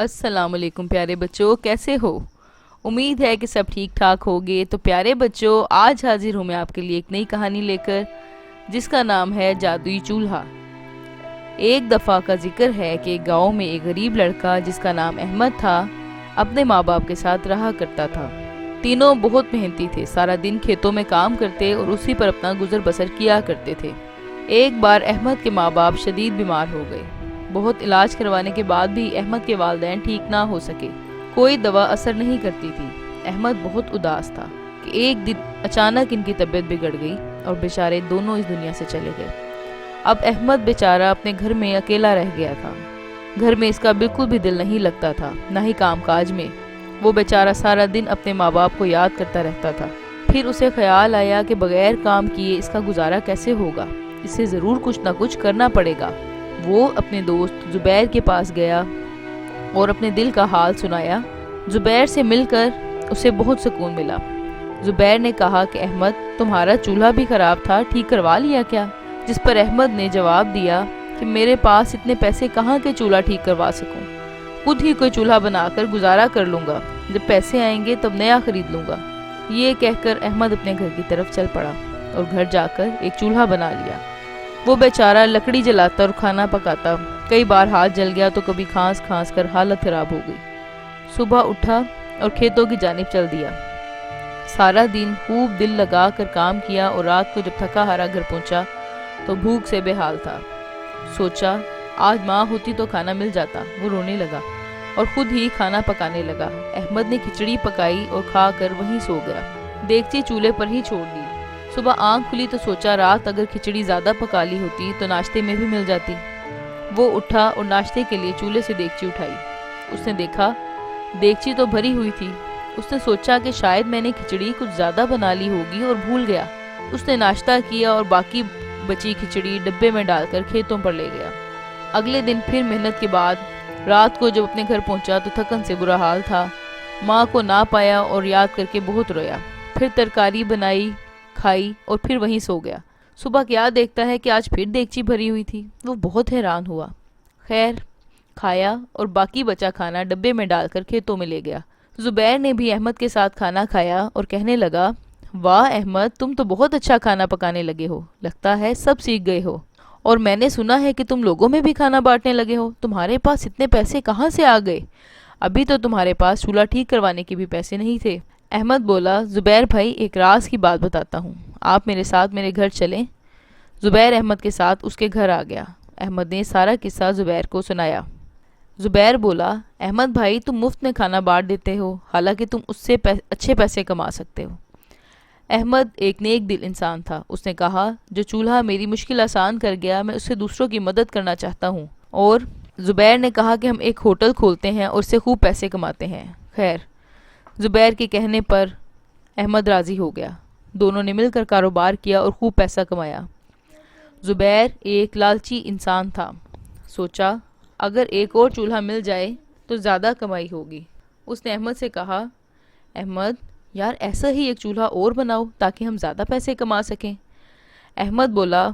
السلام علیکم پیارے بچوں، کیسے ہو؟ امید ہے کہ سب ٹھیک ٹھاک ہوگے۔ تو پیارے بچوں، آج حاضر ہوں میں آپ کے لیے ایک نئی کہانی لے کر، جس کا نام ہے جادوئی چولہا۔ ایک دفعہ کا ذکر ہے کہ ایک گاؤں میں ایک غریب لڑکا جس کا نام احمد تھا اپنے ماں باپ کے ساتھ رہا کرتا تھا۔ تینوں بہت محنتی تھے، سارا دن کھیتوں میں کام کرتے اور اسی پر اپنا گزر بسر کیا کرتے تھے۔ ایک بار احمد کے ماں باپ شدید بیمار ہو گئے۔ بہت علاج کروانے کے بعد بھی احمد کے والدین ٹھیک نہ ہو سکے، کوئی دوا اثر نہیں کرتی تھی۔ احمد بہت اداس تھا کہ ایک دن اچانک ان کی طبیعت بگڑ گئی اور بیچارے دونوں اس دنیا سے چلے گئے۔ اب احمد بیچارہ اپنے گھر میں اکیلا رہ گیا تھا۔ گھر میں اس کا بالکل بھی دل نہیں لگتا تھا، نہ ہی کام کاج میں۔ وہ بیچارہ سارا دن اپنے ماں باپ کو یاد کرتا رہتا تھا۔ پھر اسے خیال آیا کہ بغیر کام کیے اس کا گزارا کیسے ہوگا، اسے ضرور کچھ نہ کچھ کرنا پڑے گا۔ وہ اپنے دوست زبیر کے پاس گیا اور اپنے دل کا حال سنایا۔ زبیر سے مل کر اسے بہت سکون ملا۔ زبیر نے کہا کہ احمد، تمہارا چولہا بھی خراب تھا، ٹھیک کروا لیا کیا؟ جس پر احمد نے جواب دیا کہ میرے پاس اتنے پیسے کہاں کے چولہا ٹھیک کروا سکوں، خود ہی کوئی چولہا بنا کر گزارا کر لوں گا، جب پیسے آئیں گے تب نیا خرید لوں گا۔ یہ کہہ کر احمد اپنے گھر کی طرف چل پڑا اور گھر جا کر ایک چولہا بنا لیا۔ وہ بیچارہ لکڑی جلاتا اور کھانا پکاتا، کئی بار ہاتھ جل گیا تو کبھی کھانس کھانس کر حالت خراب ہو گئی۔ صبح اٹھا اور کھیتوں کی جانب چل دیا۔ سارا دن خوب دل لگا کر کام کیا اور رات کو جب تھکا ہارا گھر پہنچا تو بھوک سے بے حال تھا۔ سوچا آج ماں ہوتی تو کھانا مل جاتا۔ وہ رونے لگا اور خود ہی کھانا پکانے لگا۔ احمد نے کھچڑی پکائی اور کھا کر وہیں سو گیا، دیگچی چولہے پر ہی چھوڑ دی۔ صبح آنکھ کھلی تو سوچا رات اگر کھچڑی زیادہ پکا لی ہوتی تو ناشتے میں بھی مل جاتی۔ وہ اٹھا اور ناشتے کے لیے چولہے سے دیگچی اٹھائی۔ اس نے دیکھا دیگچی تو بھری ہوئی تھی۔ اس نے سوچا کہ شاید میں نے کھچڑی کچھ زیادہ بنا لی ہوگی اور بھول گیا۔ اس نے ناشتہ کیا اور باقی بچی کھچڑی ڈبے میں ڈال کر کھیتوں پر لے گیا۔ اگلے دن پھر محنت کے بعد رات کو جب اپنے گھر پہنچا تو تھکن سے برا حال تھا۔ ماں کو نہ پایا اور یاد کر کے بہت رویا۔ پھر ترکاری بنائی، کھائی اور پھر وہیں سو گیا۔ صبح کیا دیکھتا ہے کہ آج پھر دیگچی بھری ہوئی تھی۔ وہ بہت حیران ہوا۔ خیر، کھایا اور باقی بچا کھانا ڈبے میں ڈال کر کھیتوں میں لے گیا۔ زبیر نے بھی احمد کے ساتھ کھانا کھایا اور کہنے لگا، واہ احمد، تم تو بہت اچھا کھانا پکانے لگے ہو، لگتا ہے سب سیکھ گئے ہو، اور میں نے سنا ہے کہ تم لوگوں میں بھی کھانا بانٹنے لگے ہو۔ تمہارے پاس اتنے پیسے کہاں سے آ گئے؟ ابھی تو تمہارے پاس چولہا ٹھیک کروانے کے بھی پیسے نہیں تھے۔ احمد بولا، زبیر بھائی ایک راز کی بات بتاتا ہوں، آپ میرے ساتھ میرے گھر چلیں۔ زبیر احمد کے ساتھ اس کے گھر آ گیا۔ احمد نے سارا قصہ زبیر کو سنایا۔ زبیر بولا، احمد بھائی تم مفت میں کھانا بانٹ دیتے ہو، حالانکہ تم اس سے اچھے پیسے کما سکتے ہو۔ احمد ایک نیک دل انسان تھا۔ اس نے کہا، جو چولہا میری مشکل آسان کر گیا، میں اس سے دوسروں کی مدد کرنا چاہتا ہوں۔ اور زبیر نے کہا کہ ہم ایک ہوٹل کھولتے ہیں اور اس سے خوب پیسے کماتے ہیں۔ خیر، زبیر کے کہنے پر احمد راضی ہو گیا۔ دونوں نے مل کر کاروبار کیا اور خوب پیسہ کمایا۔ زبیر ایک لالچی انسان تھا۔ سوچا اگر ایک اور چولہا مل جائے تو زیادہ کمائی ہوگی۔ اس نے احمد سے کہا، احمد یار ایسا ہی ایک چولہا اور بناؤ تاکہ ہم زیادہ پیسے کما سکیں۔ احمد بولا،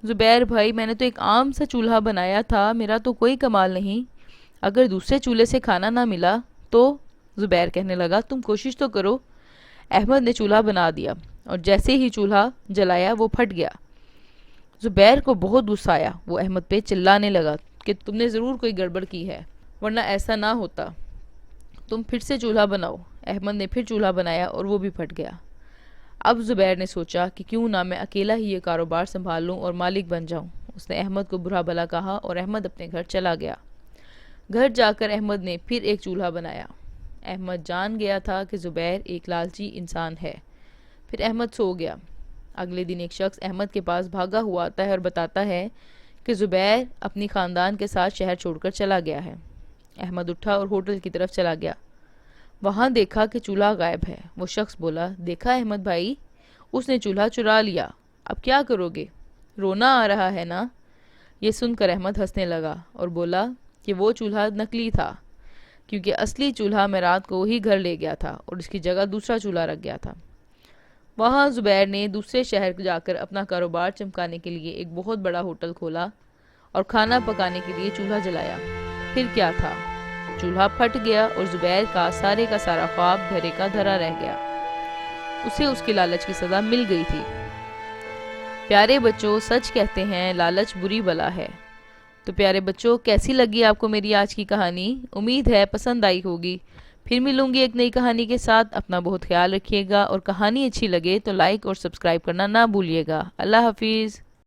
زبیر بھائی میں نے تو ایک عام سا چولہا بنایا تھا، میرا تو کوئی کمال نہیں، اگر دوسرے چولہے سے کھانا نہ ملا تو؟ زبیر کہنے لگا، تم کوشش تو کرو۔ احمد نے چولہا بنا دیا اور جیسے ہی چولہا جلایا وہ پھٹ گیا۔ زبیر کو بہت غصہ آیا۔ وہ احمد پہ چلانے لگا کہ تم نے ضرور کوئی گڑبڑ کی ہے، ورنہ ایسا نہ ہوتا، تم پھر سے چولہا بناؤ۔ احمد نے پھر چولہا بنایا اور وہ بھی پھٹ گیا۔ اب زبیر نے سوچا کہ کیوں نہ میں اکیلا ہی یہ کاروبار سنبھال لوں اور مالک بن جاؤں۔ اس نے احمد کو برا بھلا کہا اور احمد اپنے گھر چلا گیا۔ گھر جا کر احمد نے پھر ایک چولہا بنایا۔ احمد جان گیا تھا کہ زبیر ایک لالچی انسان ہے۔ پھر احمد سو گیا۔ اگلے دن ایک شخص احمد کے پاس بھاگا ہوا آتا ہے اور بتاتا ہے کہ زبیر اپنی خاندان کے ساتھ شہر چھوڑ کر چلا گیا ہے۔ احمد اٹھا اور ہوٹل کی طرف چلا گیا۔ وہاں دیکھا کہ چولہا غائب ہے۔ وہ شخص بولا، دیکھا احمد بھائی، اس نے چولہا چرا لیا، اب کیا کرو گے؟ رونا آ رہا ہے نا؟ یہ سن کر احمد ہنسنے لگا اور بولا کہ وہ چولہا نکلی تھا، کیونکہ اصلی چولہا میں رات کو وہی گھر لے گیا تھا اور اس کی جگہ دوسرا چولہا رکھ گیا تھا۔ وہاں زبیر نے دوسرے شہر جا کر اپنا کاروبار چمکانے کے لیے ایک بہت بڑا ہوٹل کھولا اور کھانا پکانے کے لیے چولہا جلایا۔ پھر کیا تھا، چولہا پھٹ گیا اور زبیر کا سارا خواب دھرے کا دھرا رہ گیا۔ اسے اس کے لالچ کی سزا مل گئی تھی۔ پیارے بچوں، سچ کہتے ہیں لالچ بری بلا ہے۔ تو پیارے بچوں، کیسی لگی آپ کو میری آج کی کہانی؟ امید ہے پسند آئی ہوگی۔ پھر ملوں گی ایک نئی کہانی کے ساتھ۔ اپنا بہت خیال رکھیے گا، اور کہانی اچھی لگے تو لائک اور سبسکرائب کرنا نہ بھولیے گا۔ اللہ حافظ۔